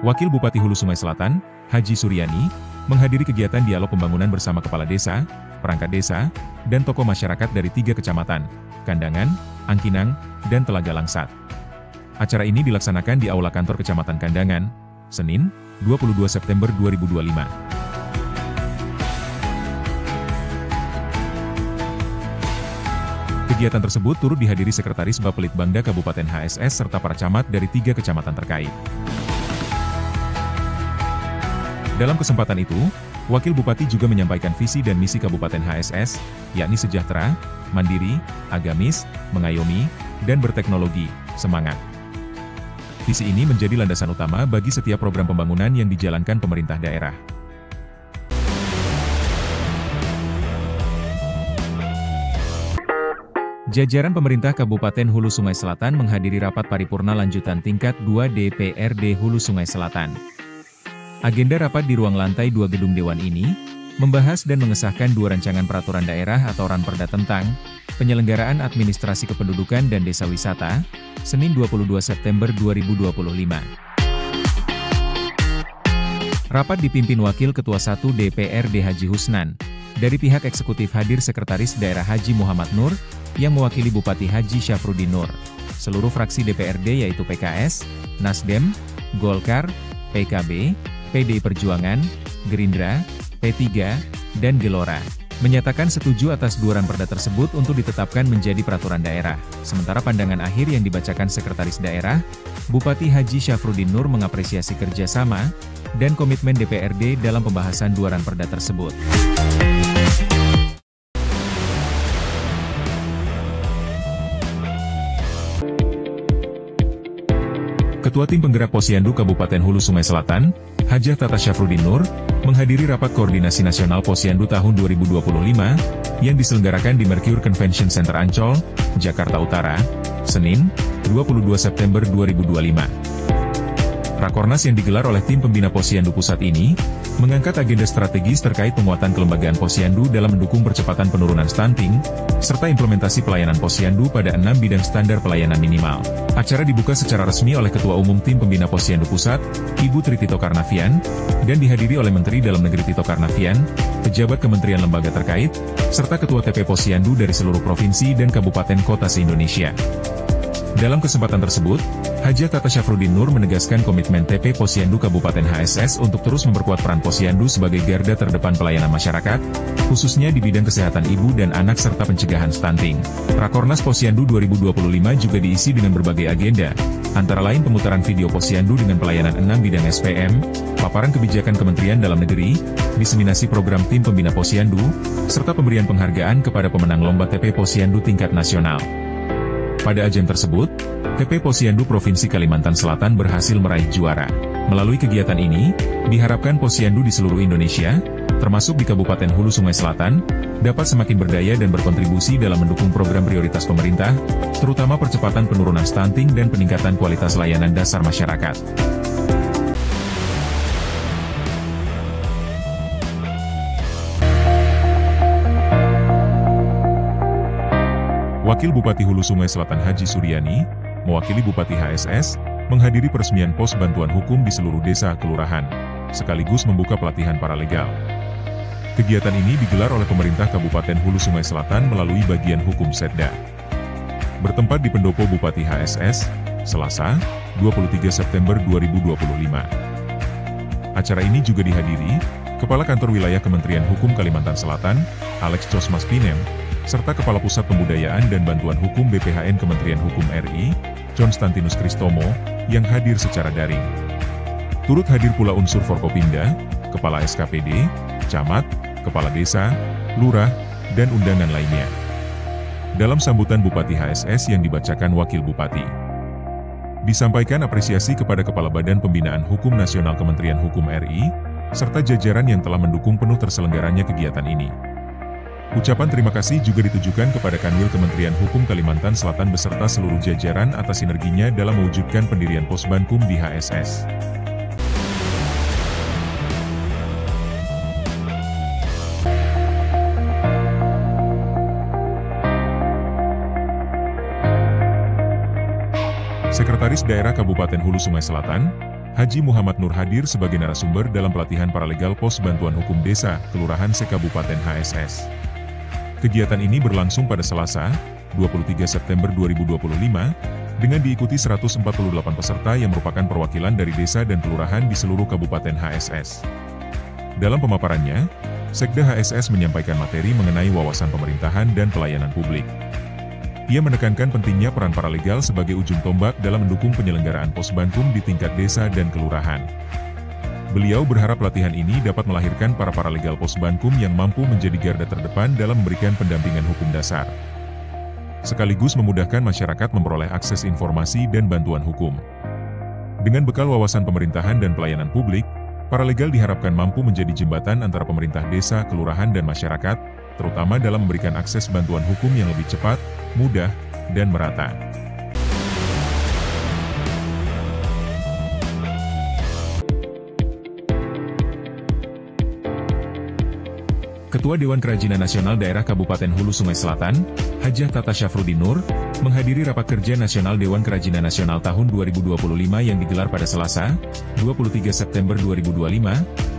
Wakil Bupati Hulu Sungai Selatan, Haji Suryani, menghadiri kegiatan dialog pembangunan bersama kepala desa, perangkat desa, dan tokoh masyarakat dari 3 kecamatan, Kandangan, Angkinang, dan Telaga Langsat. Acara ini dilaksanakan di Aula Kantor Kecamatan Kandangan, Senin, 22 September 2025. Kegiatan tersebut turut dihadiri Sekretaris Bapelitbangda Kabupaten HSS serta para camat dari 3 kecamatan terkait. Dalam kesempatan itu, Wakil Bupati juga menyampaikan visi dan misi Kabupaten HSS, yakni sejahtera, mandiri, agamis, mengayomi, dan berteknologi, semangat. Visi ini menjadi landasan utama bagi setiap program pembangunan yang dijalankan pemerintah daerah. Jajaran pemerintah Kabupaten Hulu Sungai Selatan menghadiri rapat paripurna lanjutan tingkat 2 DPRD Hulu Sungai Selatan. Agenda rapat di ruang lantai 2 gedung Dewan ini, membahas dan mengesahkan 2 rancangan peraturan daerah atau Ranperda tentang penyelenggaraan administrasi kependudukan dan desa wisata, Senin 22 September 2025. Rapat dipimpin Wakil Ketua 1 DPRD Haji Husnan. Dari pihak eksekutif hadir Sekretaris Daerah Haji Muhammad Nur, yang mewakili Bupati Haji Syafruddin Nur. Seluruh fraksi DPRD yaitu PKS, Nasdem, Golkar, PKB, PDI Perjuangan, Gerindra, P3, dan Gelora, menyatakan setuju atas 2 ranperda tersebut untuk ditetapkan menjadi peraturan daerah. Sementara pandangan akhir yang dibacakan Sekretaris Daerah, Bupati Haji Syafruddin Nur mengapresiasi kerjasama dan komitmen DPRD dalam pembahasan 2 ranperda tersebut. Ketua Tim Penggerak Posyandu Kabupaten Hulu Sungai Selatan, Hajah Tata Syafruddin Nur, menghadiri Rapat Koordinasi Nasional Posyandu tahun 2025, yang diselenggarakan di Mercure Convention Center Ancol, Jakarta Utara, Senin, 22 September 2025. Rakornas yang digelar oleh Tim Pembina Posyandu Pusat ini, mengangkat agenda strategis terkait penguatan kelembagaan posyandu dalam mendukung percepatan penurunan stunting, serta implementasi pelayanan posyandu pada 6 bidang standar pelayanan minimal. Acara dibuka secara resmi oleh Ketua Umum Tim Pembina Posyandu Pusat, Ibu Tri Tito Karnavian, dan dihadiri oleh Menteri Dalam Negeri Tito Karnavian, pejabat kementerian lembaga terkait, serta Ketua TP Posyandu dari seluruh provinsi dan kabupaten kota se-Indonesia. Dalam kesempatan tersebut, Hajah Tata Syafruddin Nur menegaskan komitmen TP Posyandu Kabupaten HSS untuk terus memperkuat peran posyandu sebagai garda terdepan pelayanan masyarakat, khususnya di bidang kesehatan ibu dan anak serta pencegahan stunting. Rakornas Posyandu 2025 juga diisi dengan berbagai agenda, antara lain pemutaran video posyandu dengan pelayanan 6 bidang SPM, paparan kebijakan Kementerian Dalam Negeri, diseminasi program Tim Pembina Posyandu, serta pemberian penghargaan kepada pemenang lomba TP Posyandu tingkat nasional. Pada ajang tersebut, TP Posyandu Provinsi Kalimantan Selatan berhasil meraih juara. Melalui kegiatan ini, diharapkan posyandu di seluruh Indonesia, termasuk di Kabupaten Hulu Sungai Selatan, dapat semakin berdaya dan berkontribusi dalam mendukung program prioritas pemerintah, terutama percepatan penurunan stunting dan peningkatan kualitas layanan dasar masyarakat. Wakil Bupati Hulu Sungai Selatan Haji Suryani, mewakili Bupati HSS, menghadiri peresmian pos bantuan hukum di seluruh desa kelurahan, sekaligus membuka pelatihan paralegal. Kegiatan ini digelar oleh pemerintah Kabupaten Hulu Sungai Selatan melalui bagian hukum Setda. Bertempat di Pendopo Bupati HSS, Selasa, 23 September 2025. Acara ini juga dihadiri Kepala Kantor Wilayah Kementerian Hukum Kalimantan Selatan, Alex Cosmas Pinem, serta Kepala Pusat Pembudayaan dan Bantuan Hukum BPHN Kementerian Hukum RI, Constantinus Kristomo, yang hadir secara daring. Turut hadir pula unsur Forkopimda, Kepala SKPD, Camat, Kepala Desa, Lurah, dan undangan lainnya. Dalam sambutan Bupati HSS yang dibacakan Wakil Bupati, disampaikan apresiasi kepada Kepala Badan Pembinaan Hukum Nasional Kementerian Hukum RI, serta jajaran yang telah mendukung penuh terselenggaranya kegiatan ini. Ucapan terima kasih juga ditujukan kepada Kanwil Kementerian Hukum Kalimantan Selatan beserta seluruh jajaran atas sinerginya dalam mewujudkan pendirian Posbankum di HSS. Sekretaris Daerah Kabupaten Hulu Sungai Selatan, Haji Muhammad Nur hadir sebagai narasumber dalam pelatihan paralegal Pos Bantuan Hukum Desa, Kelurahan Sekabupaten HSS. Kegiatan ini berlangsung pada Selasa, 23 September 2025, dengan diikuti 148 peserta yang merupakan perwakilan dari desa dan kelurahan di seluruh Kabupaten HSS. Dalam pemaparannya, Sekda HSS menyampaikan materi mengenai wawasan pemerintahan dan pelayanan publik. Ia menekankan pentingnya peran paralegal sebagai ujung tombak dalam mendukung penyelenggaraan Posbankum di tingkat desa dan kelurahan. Beliau berharap pelatihan ini dapat melahirkan para paralegal Posbankum yang mampu menjadi garda terdepan dalam memberikan pendampingan hukum dasar, sekaligus memudahkan masyarakat memperoleh akses informasi dan bantuan hukum. Dengan bekal wawasan pemerintahan dan pelayanan publik, paralegal diharapkan mampu menjadi jembatan antara pemerintah desa, kelurahan dan masyarakat, terutama dalam memberikan akses bantuan hukum yang lebih cepat, mudah, dan merata. Ketua Dewan Kerajinan Nasional Daerah Kabupaten Hulu Sungai Selatan, Hajah Tata Syafruddin Nur, menghadiri Rapat Kerja Nasional Dewan Kerajinan Nasional tahun 2025 yang digelar pada Selasa, 23 September 2025,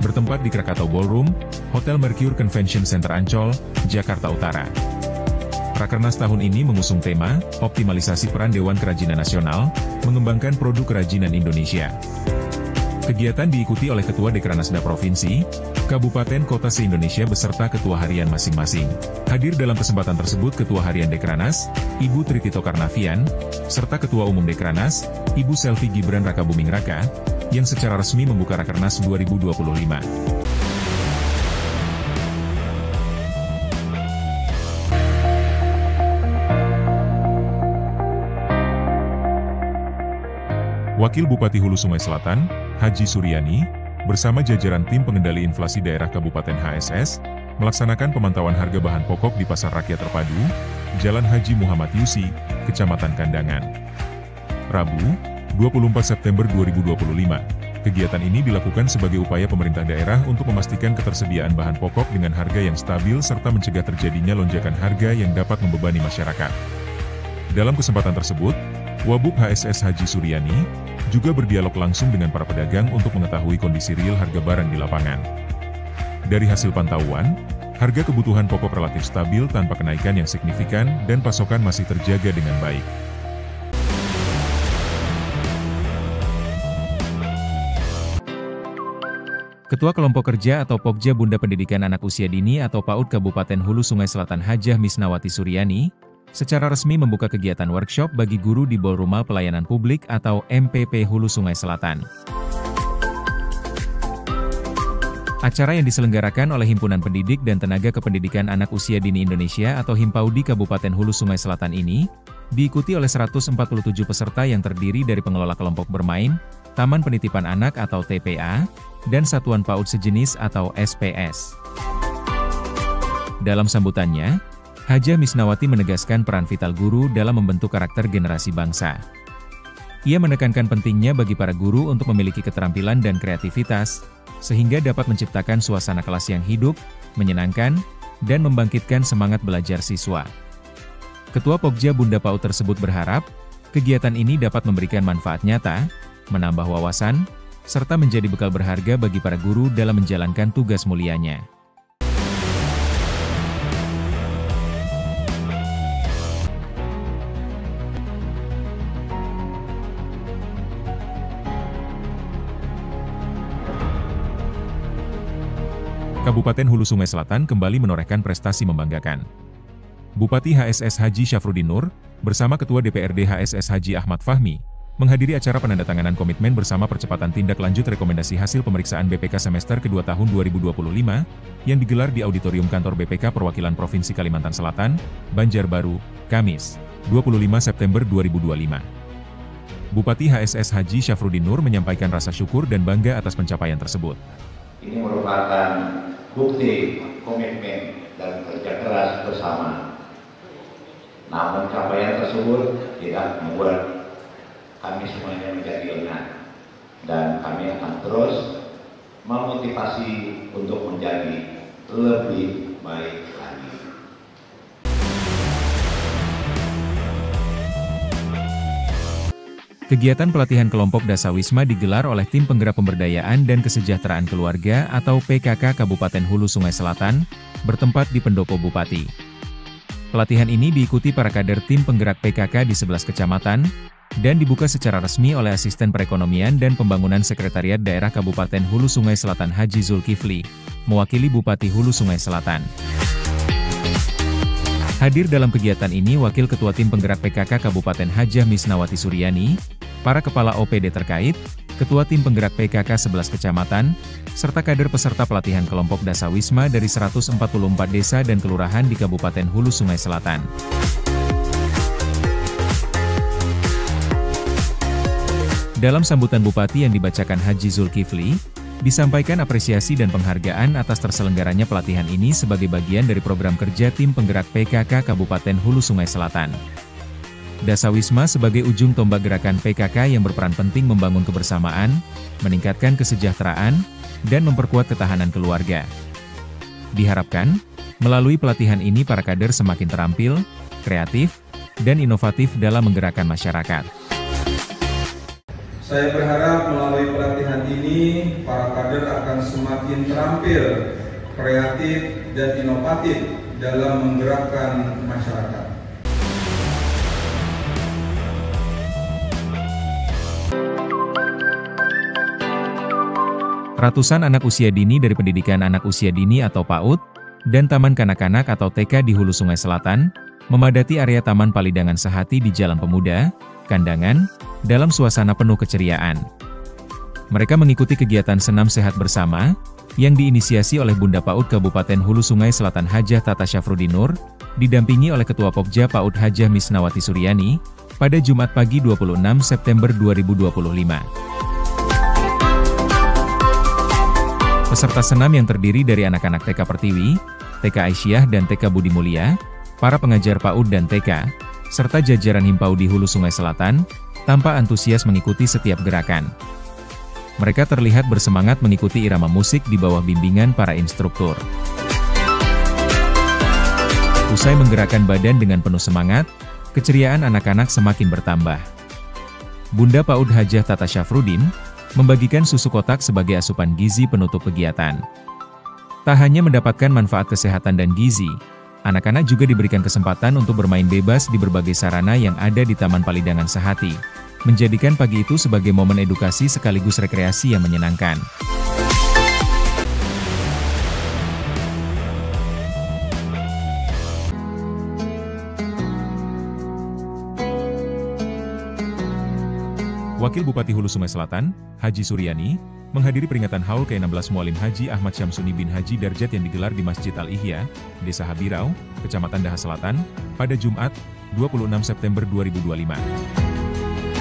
bertempat di Krakatau Ballroom, Hotel Mercure Convention Center Ancol, Jakarta Utara. Rakernas tahun ini mengusung tema, Optimalisasi Peran Dewan Kerajinan Nasional, Mengembangkan Produk Kerajinan Indonesia. Kegiatan diikuti oleh Ketua Dekranasda Provinsi, Kabupaten Kota se-Indonesia beserta Ketua Harian masing-masing. Hadir dalam kesempatan tersebut Ketua Harian Dekranas, Ibu Tritito Karnavian, serta Ketua Umum Dekranas, Ibu Selvi Gibran Rakabuming Raka, yang secara resmi membuka Rakernas 2025. Wakil Bupati Hulu Sungai Selatan, Haji Suryani, bersama jajaran tim pengendali inflasi daerah Kabupaten HSS, melaksanakan pemantauan harga bahan pokok di Pasar Rakyat Terpadu, Jalan Haji Muhammad Yusi, Kecamatan Kandangan. Rabu, 24 September 2025, kegiatan ini dilakukan sebagai upaya pemerintah daerah untuk memastikan ketersediaan bahan pokok dengan harga yang stabil serta mencegah terjadinya lonjakan harga yang dapat membebani masyarakat. Dalam kesempatan tersebut, Wabub HSS Haji Suryani juga berdialog langsung dengan para pedagang untuk mengetahui kondisi real harga barang di lapangan. Dari hasil pantauan, harga kebutuhan pokok relatif stabil tanpa kenaikan yang signifikan dan pasokan masih terjaga dengan baik. Ketua Kelompok Kerja atau Pokja Bunda Pendidikan Anak Usia Dini atau PAUD Kabupaten Hulu Sungai Selatan Hajah Misnawati Suryani, secara resmi membuka kegiatan workshop bagi guru di Ballroom Pelayanan Publik atau MPP Hulu Sungai Selatan. Acara yang diselenggarakan oleh Himpunan Pendidik dan Tenaga Kependidikan Anak Usia Dini Indonesia atau Himpaudi Kabupaten Hulu Sungai Selatan ini, diikuti oleh 147 peserta yang terdiri dari pengelola kelompok bermain, Taman Penitipan Anak atau TPA, dan Satuan PAUD Sejenis atau SPS. Dalam sambutannya, Hajah Misnawati menegaskan peran vital guru dalam membentuk karakter generasi bangsa. Ia menekankan pentingnya bagi para guru untuk memiliki keterampilan dan kreativitas, sehingga dapat menciptakan suasana kelas yang hidup, menyenangkan, dan membangkitkan semangat belajar siswa. Ketua Pokja Bunda PAUD tersebut berharap, kegiatan ini dapat memberikan manfaat nyata, menambah wawasan, serta menjadi bekal berharga bagi para guru dalam menjalankan tugas mulianya. Kabupaten Hulu Sungai Selatan kembali menorehkan prestasi membanggakan. Bupati HSS Haji Syafruddin Nur, bersama Ketua DPRD HSS Haji Ahmad Fahmi, menghadiri acara penandatanganan komitmen bersama percepatan tindak lanjut rekomendasi hasil pemeriksaan BPK semester kedua tahun 2025, yang digelar di Auditorium Kantor BPK Perwakilan Provinsi Kalimantan Selatan, Banjarbaru, Kamis, 25 September 2025. Bupati HSS Haji Syafruddin Nur menyampaikan rasa syukur dan bangga atas pencapaian tersebut. Ini merupakan bukti komitmen dan kerja keras bersama. Namun capaian tersebut tidak membuat kami semuanya menjadi lengah, dan kami akan terus memotivasi untuk menjadi lebih baik lagi. Kegiatan pelatihan kelompok Dasawisma digelar oleh Tim Penggerak Pemberdayaan dan Kesejahteraan Keluarga atau PKK Kabupaten Hulu Sungai Selatan, bertempat di Pendopo Bupati. Pelatihan ini diikuti para kader tim penggerak PKK di 11 kecamatan, dan dibuka secara resmi oleh Asisten Perekonomian dan Pembangunan Sekretariat Daerah Kabupaten Hulu Sungai Selatan Haji Zulkifli, mewakili Bupati Hulu Sungai Selatan. Hadir dalam kegiatan ini Wakil Ketua Tim Penggerak PKK Kabupaten Hajah Misnawati Suryani, para Kepala OPD terkait, Ketua Tim Penggerak PKK 11 Kecamatan, serta kader peserta pelatihan kelompok Dasawisma dari 144 desa dan kelurahan di Kabupaten Hulu Sungai Selatan. Dalam sambutan Bupati yang dibacakan Haji Zulkifli, disampaikan apresiasi dan penghargaan atas terselenggaranya pelatihan ini sebagai bagian dari program kerja Tim Penggerak PKK Kabupaten Hulu Sungai Selatan. Dasawisma sebagai ujung tombak gerakan PKK yang berperan penting membangun kebersamaan, meningkatkan kesejahteraan, dan memperkuat ketahanan keluarga. Diharapkan, melalui pelatihan ini para kader semakin terampil, kreatif, dan inovatif dalam menggerakkan masyarakat. Saya berharap melalui pelatihan ini, para kader akan semakin terampil, kreatif, dan inovatif dalam menggerakkan masyarakat. Ratusan anak usia dini dari Pendidikan Anak Usia Dini atau PAUD, dan Taman Kanak-Kanak atau TK di Hulu Sungai Selatan, memadati area Taman Palidangan Sehati di Jalan Pemuda, Kandangan, dalam suasana penuh keceriaan. Mereka mengikuti kegiatan Senam Sehat Bersama, yang diinisiasi oleh Bunda PAUD Kabupaten Hulu Sungai Selatan Hajah Tata Syafruddinur, didampingi oleh Ketua Pokja PAUD Hajah Misnawati Suryani, pada Jumat pagi 26 September 2025. Peserta senam yang terdiri dari anak-anak TK Pertiwi, TK Aisyah dan TK Budi Mulia, para pengajar PAUD dan TK, serta jajaran Himpau di Hulu Sungai Selatan, tampak antusias mengikuti setiap gerakan. Mereka terlihat bersemangat mengikuti irama musik di bawah bimbingan para instruktur. Usai menggerakkan badan dengan penuh semangat, keceriaan anak-anak semakin bertambah. Bunda PAUD Hajah Tata Syafruddin membagikan susu kotak sebagai asupan gizi penutup kegiatan. Tak hanya mendapatkan manfaat kesehatan dan gizi, anak-anak juga diberikan kesempatan untuk bermain bebas di berbagai sarana yang ada di Taman Palidangan Sehati, menjadikan pagi itu sebagai momen edukasi sekaligus rekreasi yang menyenangkan. Wakil Bupati Hulu Sungai Selatan, Haji Suryani, menghadiri peringatan Haul ke-16 Mualim Haji Ahmad Syamsuni bin Haji Darjat yang digelar di Masjid Al-Ihya, Desa Habirau, Kecamatan Daha Selatan, pada Jumat, 26 September 2025.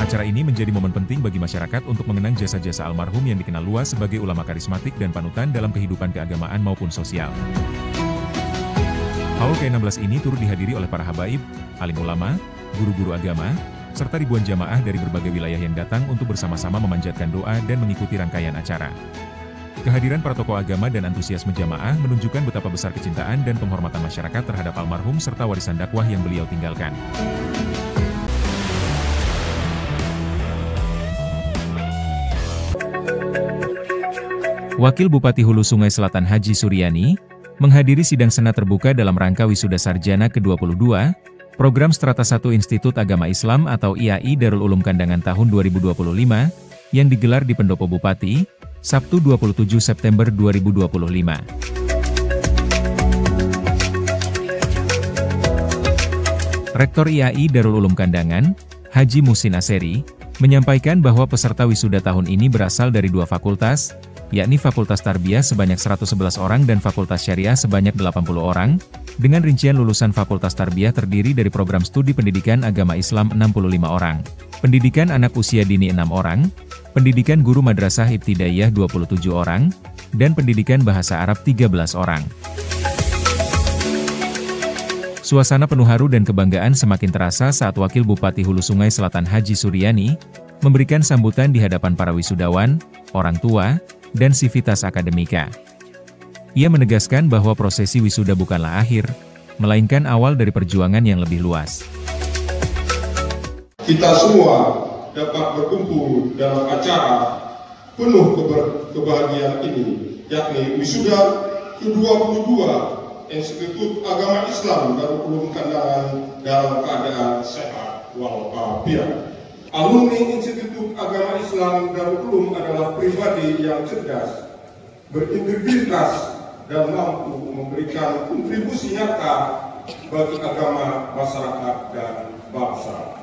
Acara ini menjadi momen penting bagi masyarakat untuk mengenang jasa-jasa almarhum yang dikenal luas sebagai ulama karismatik dan panutan dalam kehidupan keagamaan maupun sosial. Haul ke-16 ini turut dihadiri oleh para habaib, alim ulama, guru-guru agama, serta ribuan jamaah dari berbagai wilayah yang datang untuk bersama-sama memanjatkan doa dan mengikuti rangkaian acara. Kehadiran para tokoh agama dan antusiasme jamaah menunjukkan betapa besar kecintaan dan penghormatan masyarakat terhadap almarhum serta warisan dakwah yang beliau tinggalkan. Wakil Bupati Hulu Sungai Selatan Haji Suryani menghadiri sidang senat terbuka dalam rangka wisuda sarjana ke-22, Program Strata 1 Institut Agama Islam atau IAI Darul Ulum Kandangan tahun 2025, yang digelar di Pendopo Bupati, Sabtu 27 September 2025. Rektor IAI Darul Ulum Kandangan, Haji Musin Aseri, menyampaikan bahwa peserta wisuda tahun ini berasal dari dua fakultas, yakni Fakultas Tarbiyah sebanyak 111 orang dan Fakultas Syariah sebanyak 80 orang, dengan rincian lulusan Fakultas Tarbiyah terdiri dari program studi pendidikan agama Islam 65 orang, pendidikan anak usia dini 6 orang, pendidikan guru madrasah ibtidaiyah 27 orang, dan pendidikan bahasa Arab 13 orang. Suasana penuh haru dan kebanggaan semakin terasa saat Wakil Bupati Hulu Sungai Selatan Haji Suryani memberikan sambutan di hadapan para wisudawan, orang tua, dan sivitas akademika. Ia menegaskan bahwa prosesi wisuda bukanlah akhir, melainkan awal dari perjuangan yang lebih luas. Kita semua dapat berkumpul dalam acara penuh kebahagiaan ini, yakni wisuda ke-22 Institut Agama Islam Darul Ulum Kandangan dalam keadaan sehat walafiat. Alumni Institut Agama Islam Darul Ulum adalah pribadi yang cerdas, berintegritas, dan mampu memberikan kontribusi nyata bagi agama, masyarakat, dan bangsa.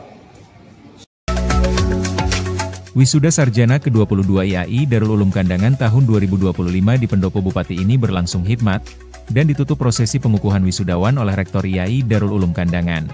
Wisuda Sarjana ke-22 IAI Darul Ulum Kandangan tahun 2025 di Pendopo Bupati ini berlangsung hikmat, dan ditutup prosesi pengukuhan wisudawan oleh Rektor IAI Darul Ulum Kandangan.